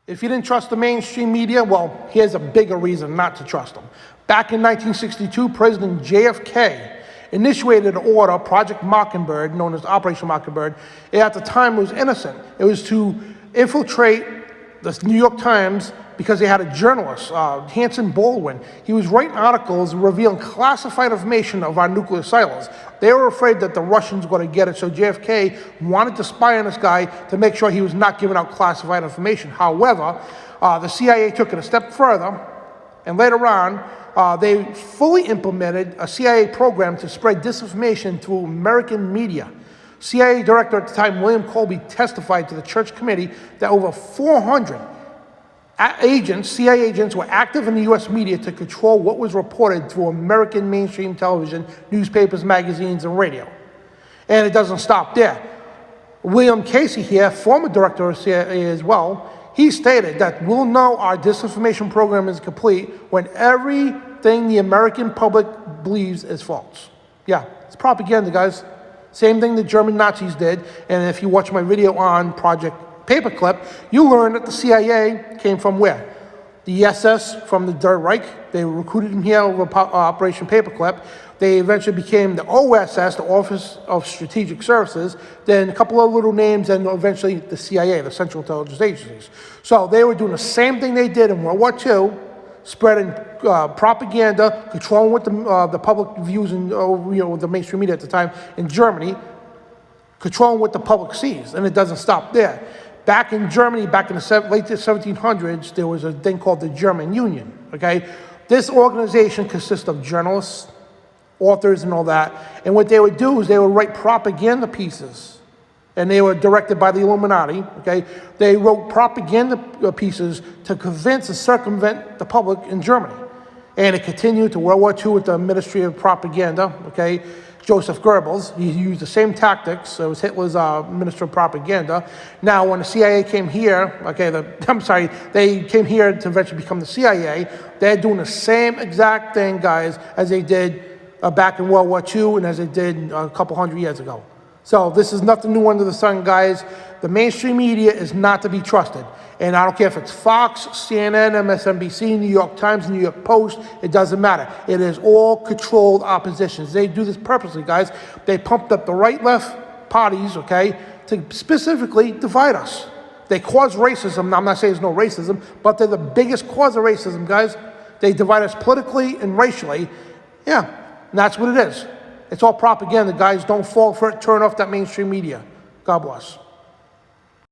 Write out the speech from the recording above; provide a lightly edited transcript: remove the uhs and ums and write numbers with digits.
If you didn't trust the mainstream media, well, here's a bigger reason not to trust them. Back in 1962, President JFK initiated an order, Project Mockingbird, known as Operation Mockingbird. At the time, it was innocent. It was to infiltrate the New York Times because they had a journalist, Hanson Baldwin. He was writing articles revealing classified information of our nuclear silos. They were afraid that the Russians were going to get it, so JFK wanted to spy on this guy to make sure he was not giving out classified information. However, the CIA took it a step further, and later on, they fully implemented a CIA program to spread disinformation through American media. CIA director at the time, William Colby, testified to the Church Committee that over 400 CIA agents were active in the U.S. media to control what was reported through American mainstream television, newspapers, magazines, and radio. And it doesn't stop there. William Casey here, former director of CIA as well, he stated that we'll know our disinformation program is complete when everything the American public believes is false. Yeah, it's propaganda, guys. Same thing the German Nazis did. And if you watch my video on Project Paperclip, you learn that the CIA came from where? The SS from the Third Reich. They recruited him here over Operation Paperclip. They eventually became the OSS, the Office of Strategic Services, then a couple of little names, and eventually the CIA, the Central Intelligence Agencies. So they were doing the same thing they did in World War II, spreading propaganda, controlling what the public views and the mainstream media at the time in Germany, controlling what the public sees, and it doesn't stop there. Back in Germany, back in the late 1700s, there was a thing called the German Union, okay? This organization consists of journalists, authors, and all that, and what they would do is they would write propaganda pieces, and they were directed by the Illuminati, okay? They wrote propaganda pieces to convince and circumvent the public in Germany. And it continued to World War II with the Ministry of Propaganda, okay? Joseph Goebbels, he used the same tactics. It was Hitler's Minister of Propaganda. Now, when the CIA came here, okay, they came here to eventually become the CIA. They're doing the same exact thing, guys, as they did back in World War II and as they did a couple hundred years ago. So this is nothing new under the sun, guys. The mainstream media is not to be trusted. And I don't care if it's Fox, CNN, MSNBC, New York Times, New York Post, it doesn't matter. It is all controlled oppositions. They do this purposely, guys. They pumped up the right-left parties, okay, to specifically divide us. They cause racism. I'm not saying there's no racism, but they're the biggest cause of racism, guys. They divide us politically and racially. Yeah, and that's what it is. It's all propaganda, guys. Don't fall for it. Turn off that mainstream media. God bless.